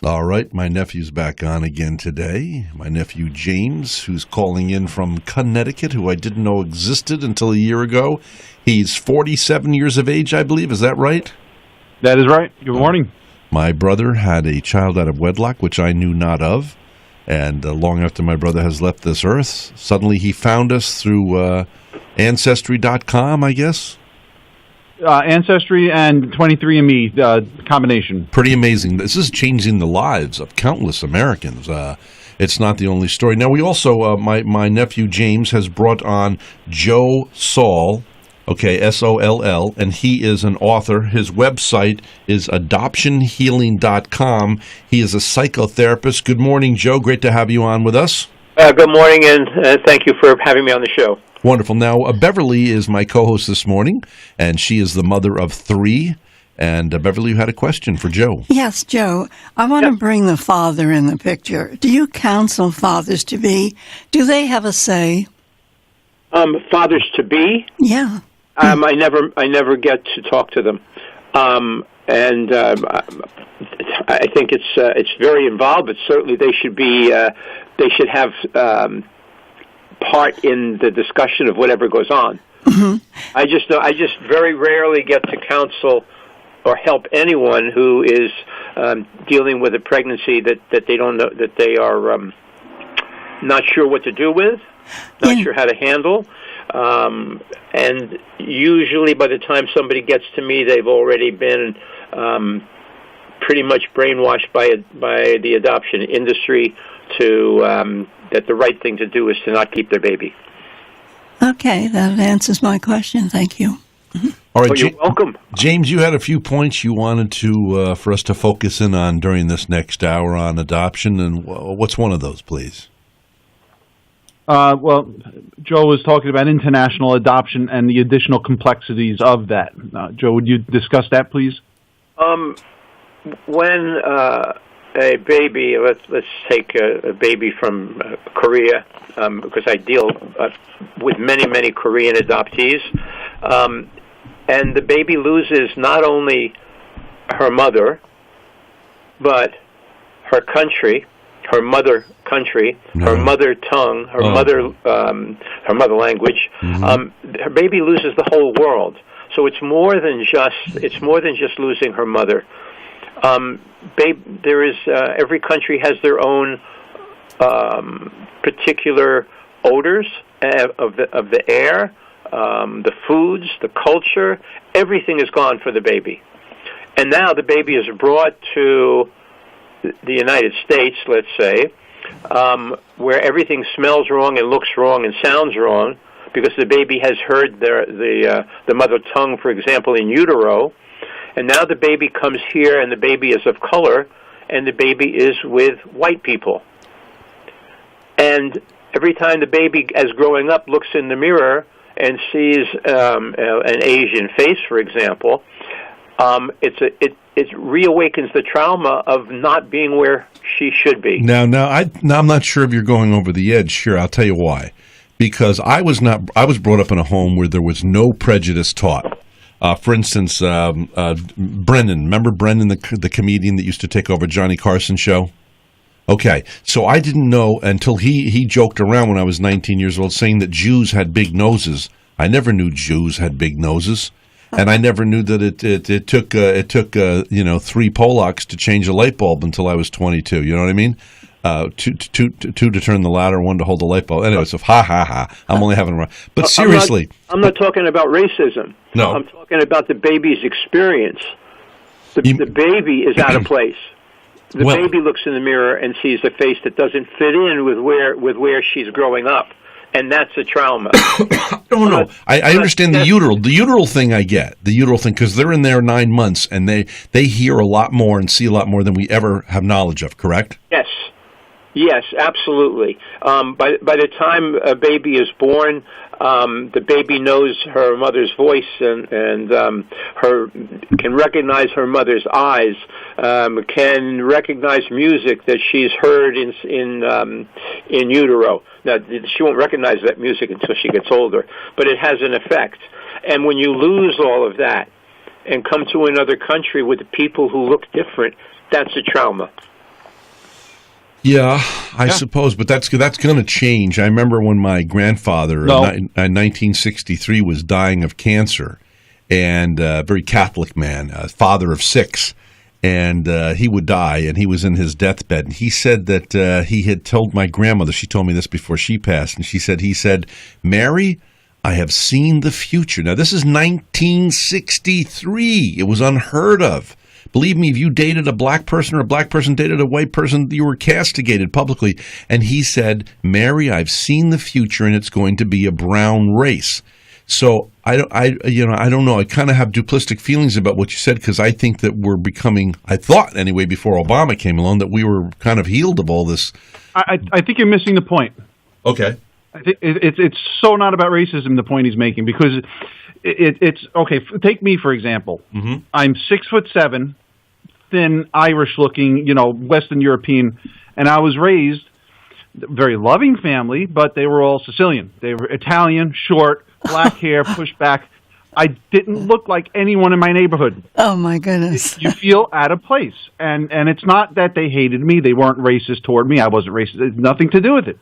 All right, my nephew's back on again today. My nephew James, who's calling in from Connecticut, who I didn't know existed until a year ago. He's 47 years of age, I believe. Is that right? That is right. Good morning. My brother had a child out of wedlock, which I knew not of. And long after my brother has left this earth, suddenly he found us through Ancestry.com, I guess. Ancestry and 23andMe combination. Pretty amazing. This is changing the lives of countless Americans. It's not the only story. Now, we also, my nephew James has brought on Joe Soll, okay, S-O-L-L, and he is an author. His website is adoptionhealing.com. He is a psychotherapist. Good morning, Joe. Great to have you on with us. Good morning, and thank you for having me on the show. Wonderful. Now, Beverly is my co-host this morning, and she is the mother of 3. And Beverly, you had a question for Joe. Yes, Joe. I want to bring the father in the picture. Do you counsel fathers-to-be? Do they have a say? Fathers-to-be? Yeah. I never get to talk to them, and I think it's very involved. But certainly they should have part in the discussion of whatever goes on. Mm-hmm. I just very rarely get to counsel or help anyone who is dealing with a pregnancy that they don't know, that they are not sure what to do with, not sure how to handle. And usually by the time somebody gets to me, they've already been pretty much brainwashed by the adoption industry to that the right thing to do is to not keep their baby. Okay, that answers my question. Thank you. Mm-hmm. All right, you're welcome. James, you had a few points you wanted to for us to focus in on during this next hour on adoption, and what's one of those, please? Well, Joe was talking about international adoption and the additional complexities of that. Joe, would you discuss that, please? When a baby, let's take a baby from Korea, because I deal with many Korean adoptees, and the baby loses not only her mother, but her country, her mother country, her mother tongue, her mother language. Mm-hmm. Her baby loses the whole world. So it's more than just losing her mother. There is every country has their own particular odors of the air, the foods, the culture. Everything is gone for the baby, and now the baby is brought to the United States, let's say, where everything smells wrong and looks wrong and sounds wrong, because the baby has heard the mother tongue, for example, in utero. And now the baby comes here, and the baby is of color, and the baby is with white people. And every time the baby, as growing up, looks in the mirror and sees an Asian face, for example, it reawakens the trauma of not being where she should be. Now I'm not sure if you're going over the edge here. I'll tell you why. Because I was brought up in a home where there was no prejudice taught. For instance, Brennan. Remember Brennan, the comedian that used to take over Johnny Carson's show? Okay, so I didn't know until he joked around when I was 19 years old, saying that Jews had big noses. I never knew Jews had big noses, and I never knew that it took 3 Polacks to change a light bulb until I was 22. You know what I mean? Two to turn the ladder, 1 to hold the light bulb. Anyway, so ha. I'm only having a run. But seriously, I'm not talking about racism. No, I'm talking about the baby's experience. The baby is out of place. The baby looks in the mirror and sees a face that doesn't fit in with where she's growing up, and that's a trauma. No. I understand the uteral thing. I get the uteral thing because they're in there 9 months and they hear a lot more and see a lot more than we ever have knowledge of. Correct? Yes, absolutely. By the time a baby is born, the baby knows her mother's voice and can recognize her mother's eyes, can recognize music that she's heard in utero. Now, she won't recognize that music until she gets older, but it has an effect. And when you lose all of that and come to another country with people who look different, that's a trauma. Yeah, I suppose, but that's going to change. I remember when my grandfather in 1963 was dying of cancer, and a very Catholic man, a father of 6, and he would die, and he was in his deathbed, and he said that he had told my grandmother, she told me this before she passed, and he said, Mary, I have seen the future. Now, this is 1963. It was unheard of. Believe me, if you dated a black person or a black person dated a white person, you were castigated publicly. And he said, Mary, I've seen the future, and it's going to be a brown race. So I don't know. I kind of have duplistic feelings about what you said, because I think that we're becoming, I thought anyway, before Obama came along, that we were kind of healed of all this. I think you're missing the point. Okay. I think it's so not about racism, the point he's making, because it's okay. Take me, for example. Mm-hmm. I'm 6'7", thin, Irish-looking, Western European, and I was raised very loving family, but they were all Sicilian. They were Italian, short, black hair, pushed back. I didn't look like anyone in my neighborhood. Oh my goodness! You feel out of place, and it's not that they hated me. They weren't racist toward me. I wasn't racist. It's nothing to do with it.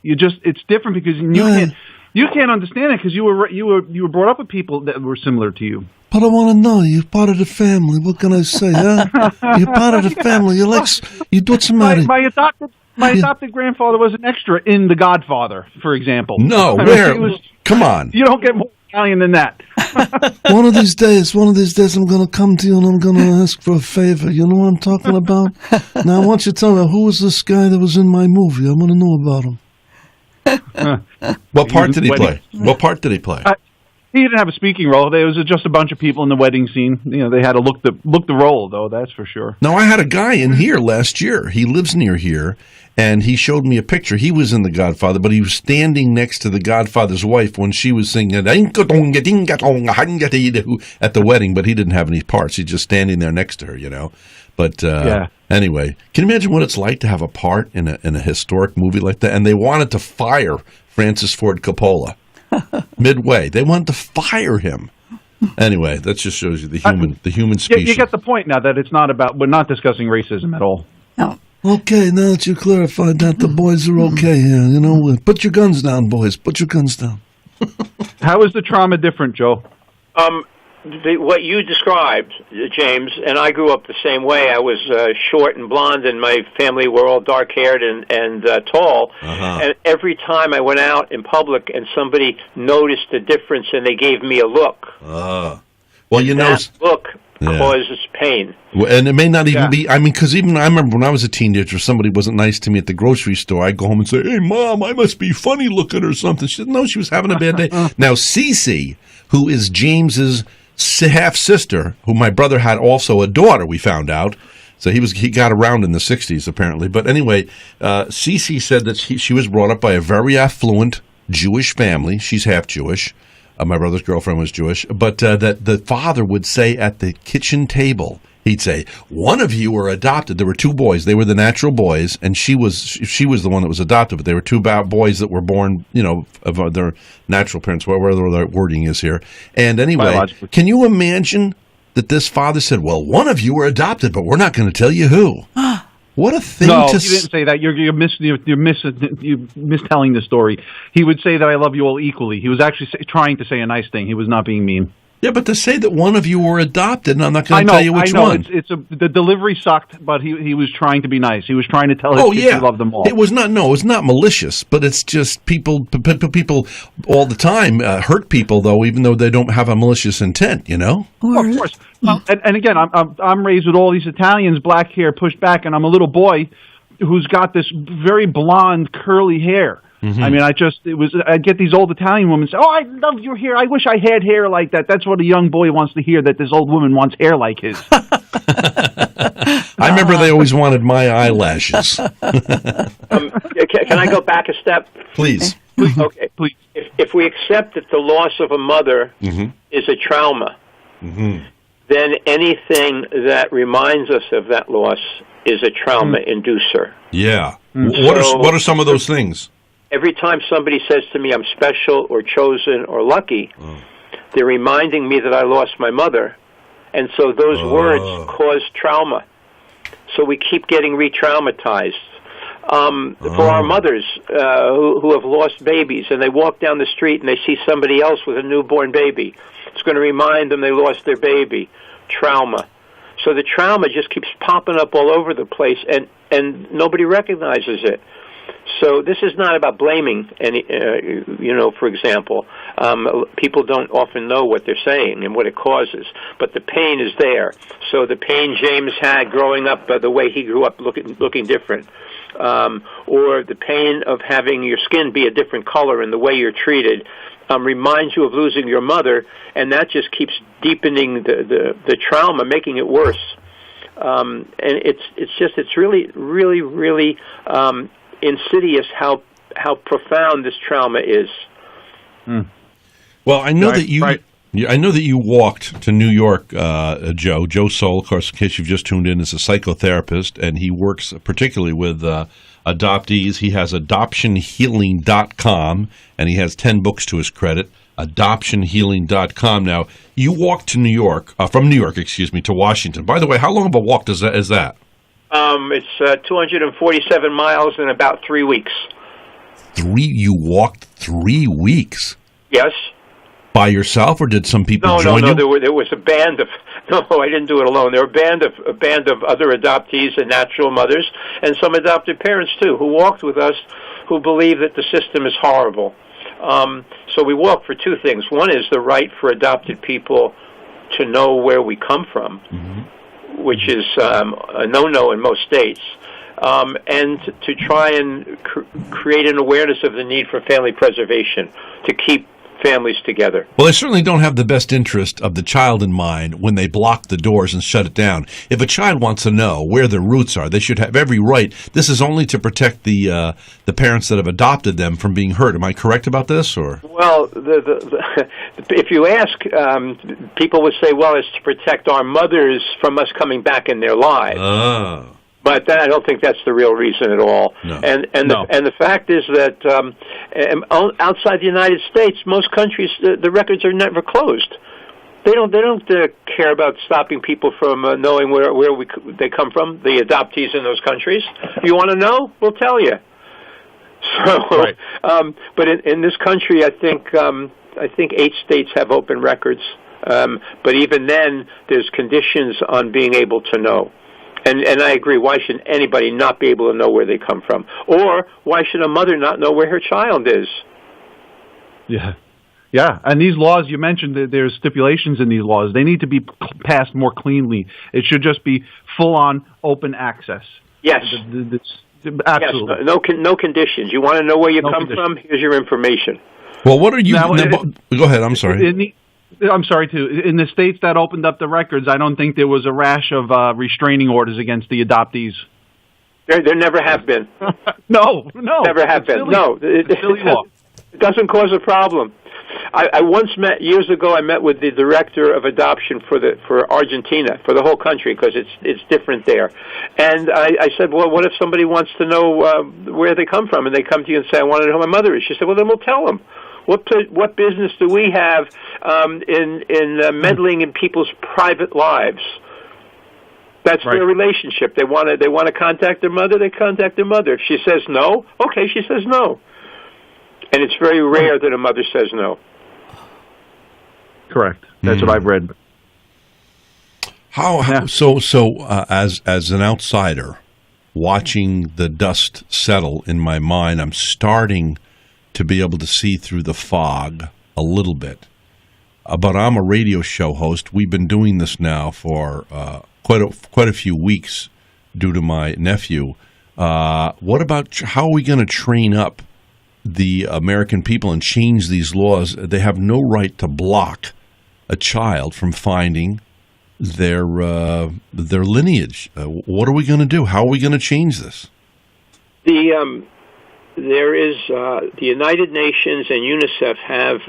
It's different because you can't understand it because you were brought up with people that were similar to you. But I want to know, you're part of the family. What can I say, huh? You're part of the family. You what's the matter? My adopted grandfather was an extra in The Godfather, for example. No, where? Come on. You don't get more Italian than that. One of these days, I'm going to come to you and I'm going to ask for a favor. You know what I'm talking about? Now, I want you to tell me, who was this guy that was in my movie? I want to know about him. What part did he play? What part did he play? He didn't have a speaking role. There was just a bunch of people in the wedding scene. They had to look the role, though. That's for sure. No, I had a guy in here last year. He lives near here, and he showed me a picture. He was in The Godfather, but he was standing next to the Godfather's wife when she was singing at the wedding. But he didn't have any parts. He's just standing there next to her, But anyway, can you imagine what it's like to have a part in a historic movie like that? And they wanted to fire Francis Ford Coppola midway. They wanted to fire him. Anyway, that just shows you the human species. You get the point now that it's not about. We're not discussing racism at all. No. Okay, now that you clarified that, the boys are okay here. Put your guns down, boys. Put your guns down. How is the trauma different, Joe? What you described, James, and I grew up the same way. I was short and blonde, and my family were all dark-haired and tall. Uh-huh. And every time I went out in public and somebody noticed the difference and they gave me a look, well, that look causes pain. Well, and it may not even be, because even I remember when I was a teenager, somebody wasn't nice to me at the grocery store. I'd go home and say, hey, Mom, I must be funny looking or something. She said, no, she was having a bad day. Now, Cece, who is James's half-sister, who my brother had also a daughter, we found out. So he got around in the 60s, apparently. But anyway, Cece said that she was brought up by a very affluent Jewish family. She's half Jewish. My brother's girlfriend was Jewish. But that the father would say at the kitchen table, he'd say, one of you are adopted. There were 2 boys. They were the natural boys, and she was the one that was adopted. But they were 2 boys that were born, of their natural parents, whatever the wording is here. And anyway, can you imagine that this father said, well, one of you are adopted, but we're not going to tell you who? What a thing to say. No, he didn't say that. You're mistelling the story. He would say that I love you all equally. He was actually trying to say a nice thing. He was not being mean. Yeah, but to say that one of you were adopted, and I'm not going to tell you which one. The delivery sucked, but he was trying to be nice. He was trying to tell his kids he loved them all. It was not malicious, but it's just people all the time hurt people, though, even though they don't have a malicious intent, Of course. And again, I'm raised with all these Italians, black hair, pushed back, and I'm a little boy who's got this very blonde, curly hair. Mm-hmm. I get these old Italian women say, oh, I love your hair. I wish I had hair like that. That's what a young boy wants to hear, that this old woman wants hair like his. I remember they always wanted my eyelashes. Can I go back a step? Please. Okay, please. If we accept that the loss of a mother is a trauma, then anything that reminds us of that loss is a trauma inducer. Yeah. What are some of those things? Every time somebody says to me I'm special or chosen or lucky, they're reminding me that I lost my mother. And so those words cause trauma. So we keep getting re-traumatized. for our mothers who have lost babies, and they walk down the street and they see somebody else with a newborn baby. It's going to remind them they lost their baby. Trauma. So the trauma just keeps popping up all over the place, and nobody recognizes it. So this is not about blaming any, for example. People don't often know what they're saying and what it causes, but the pain is there. So the pain James had growing up, the way he grew up looking different, or the pain of having your skin be a different color and the way you're treated, reminds you of losing your mother, and that just keeps deepening the trauma, making it worse. And it's really, really, really insidious how profound this trauma is. Well, I know that you. Right. I know that you walked to New York, Joe. Joe Soll, of course, in case you've just tuned in, is a psychotherapist, and he works particularly with adoptees. He has adoptionhealing.com, and he has 10 books to his credit, adoptionhealing.com. Now, you walked to New York, from New York, to Washington. By the way, how long of a walk is that? It's 247 miles in about 3 weeks. You walked 3 weeks? Yes. By yourself, or did some people join you? No, there was a band of. No, I didn't do it alone. There were a band of other adoptees and natural mothers, and some adopted parents too, who walked with us, who believe that the system is horrible. So we walk for two things. One is the right for adopted people to know where we come from, which is a no-no in most states, and to try and create an awareness of the need for family preservation, to keep families together. Well, they certainly don't have the best interest of the child in mind when they block the doors and shut it down. If a child wants to know where their roots are, they should have every right. This is only to protect the parents that have adopted them from being hurt. Am I correct about this? Or well, if you ask, people would say, "Well, it's to protect our mothers from us coming back in their lives." Oh. But I don't think that's the real reason at all. No. And the fact is that outside the United States, most countries the records are never closed. They don't care about stopping people from knowing where they come from. The adoptees in those countries. If you want to know, we'll tell you. So, right. But in this country, I think 8 states have open records. But even then, there's conditions on being able to know. And I agree, why should anybody not be able to know where they come from? Or why should a mother not know where her child is? Yeah, and these laws, you mentioned that there's stipulations in these laws. They need to be passed more cleanly. It should just be full-on open access. Yes. Absolutely. Yes, no conditions. You want to know where you come from? Here's your information. Well, what are you... go ahead, I'm sorry. I'm sorry, too. In the states that opened up the records, I don't think there was a rash of restraining orders against the adoptees. There never have been. No. Never have been. No. It's a silly law. It doesn't cause a problem. I once met, years ago, I met with the director of adoption for Argentina, for the whole country, because it's different there. And I said, well, what if somebody wants to know where they come from, and they come to you and say, I want to know who my mother is? She said, well, then we'll tell them. What business do we have in meddling in people's private lives? That's right. Their relationship. They want to contact their mother. They contact their mother. If she says no, okay, she says no. And it's very rare that a mother says no. Correct. That's what I've read. As an outsider, watching the dust settle in my mind, I'm starting to be able to see through the fog a little bit. But I'm a radio show host. We've been doing this now for quite a few weeks due to my nephew. What about how are we going to train up the American people and change these laws? They have no right to block a child from finding their lineage. What are we going to do? How are we going to change this? There is the United Nations and UNICEF have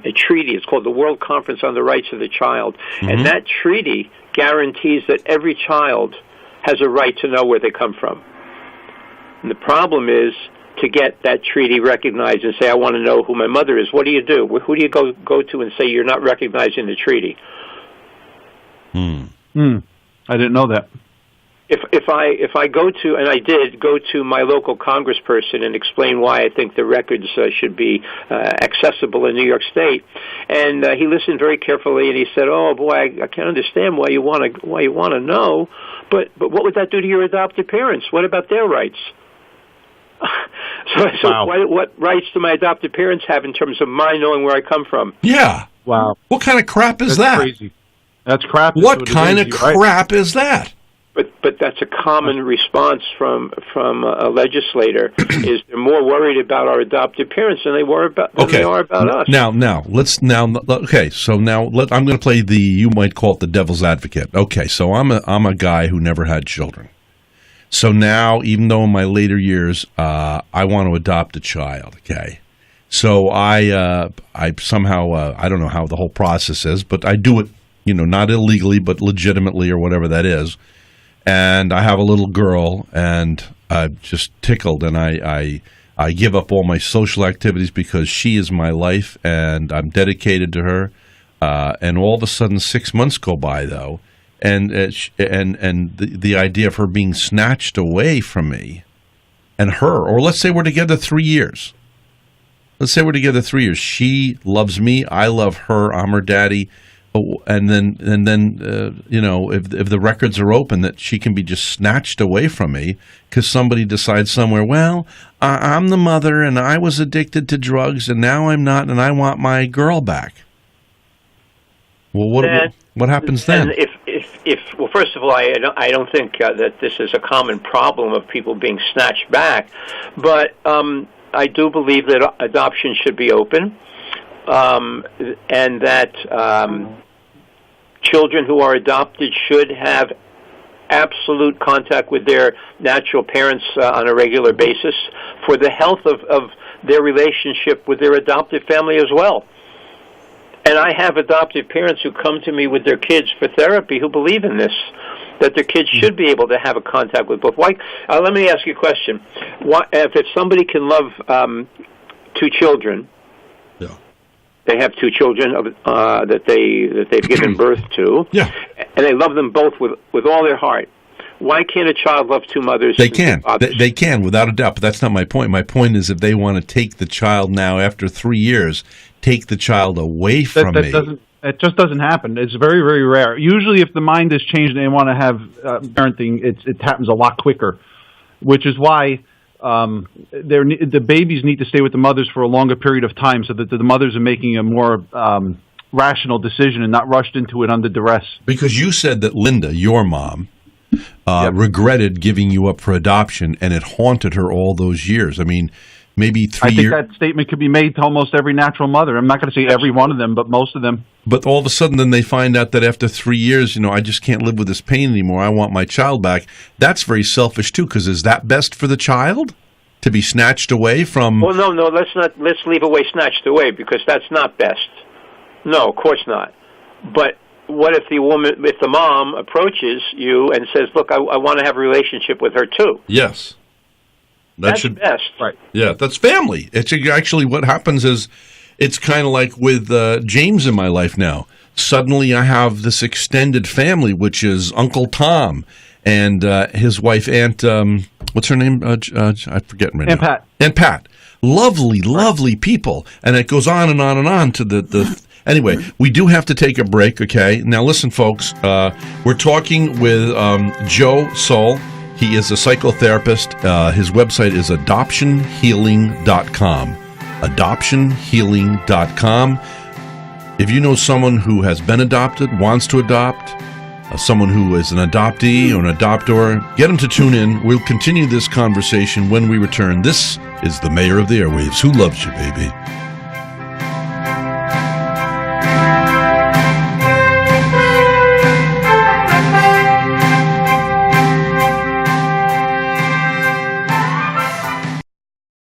a treaty. It's called the World Conference on the Rights of the Child. And that treaty guarantees that every child has a right to know where they come from. And the problem is to get that treaty recognized and say, I want to know who my mother is. What do you do? Who do you go to and say you're not recognizing the treaty? I didn't know that. if I go to, and I did go to my local congressperson and explain why I think the records should be accessible in New York State, and he listened very carefully, and he said, "Oh boy, I can't understand why you want to know, but what would that do to your adopted parents? What about their rights?" So Wow. what rights do my adopted parents have in terms of my knowing where I come from? Yeah. Wow. What kind of crap is That's that? crazy. That's crap. What That's kind it of is. You're right. crap is that? But that's a common response from a legislator is they're more worried about our adopted parents than they are about us. I'm going to play you might call it the devil's advocate. Okay, so I'm a guy who never had children. So now, even though in my later years, I want to adopt a child. Okay, so I somehow I don't know how the whole process is, but I do it, not illegally, but legitimately or whatever that is. And I have a little girl, and I'm just tickled, and I give up all my social activities because she is my life, and I'm dedicated to her. And all of a sudden, 6 months go by, though, and the idea of her being snatched away from me, and her, or let's say we're together 3 years. Let's say we're together 3 years. She loves me, I love her, I'm her daddy. And then, if the records are open, that she can be just snatched away from me because somebody decides somewhere, well, I'm the mother and I was addicted to drugs and now I'm not and I want my girl back. Well, what happens then? And well, first of all, I don't think that this is a common problem of people being snatched back, but I do believe that adoption should be open, and that children who are adopted should have absolute contact with their natural parents on a regular basis for the health of their relationship with their adopted family as well. And I have adopted parents who come to me with their kids for therapy who believe in this, that their kids should be able to have a contact with both. Why? Let me ask you a question. If somebody can love two children, they have two children that they've given birth to, and they love them both with all their heart. Why can't a child love two mothers? They can. They can, without a doubt. But that's not my point. My point is if they want to take the child now after 3 years, take the child away from me. It just doesn't happen. It's very, very rare. Usually if the mind is changed and they want to have parenting, it happens a lot quicker, which is why the babies need to stay with the mothers for a longer period of time so that the mothers are making a more rational decision and not rushed into it under duress. Because you said that Linda, your mom, regretted giving you up for adoption, and it haunted her all those years. I mean, maybe 3 years. I think that statement could be made to almost every natural mother. I'm not going to say every one of them, but most of them. But all of a sudden, then they find out that after 3 years, I just can't live with this pain anymore. I want my child back. That's very selfish too, because is that best for the child to be snatched away from? Well, no. Let's leave away snatched away because that's not best. No, of course not. But what if the mom approaches you and says, "Look, I want to have a relationship with her too"? Yes. That's best. Right. Yeah, that's family. It's actually what happens is it's kind of like with James in my life now. Suddenly I have this extended family, which is Uncle Tom and his wife, Aunt, what's her name? I forget right now. Aunt Pat. Aunt Pat. Lovely people. And it goes on and on and on to the Anyway, we do have to take a break, okay? Now listen, folks, we're talking with Joe Soll. He is a psychotherapist. His website is adoptionhealing.com. Adoptionhealing.com. If you know someone who has been adopted, wants to adopt, someone who is an adoptee or an adoptor, get them to tune in. We'll continue this conversation when we return. This is the Mayor of the Airwaves. Who loves you, baby?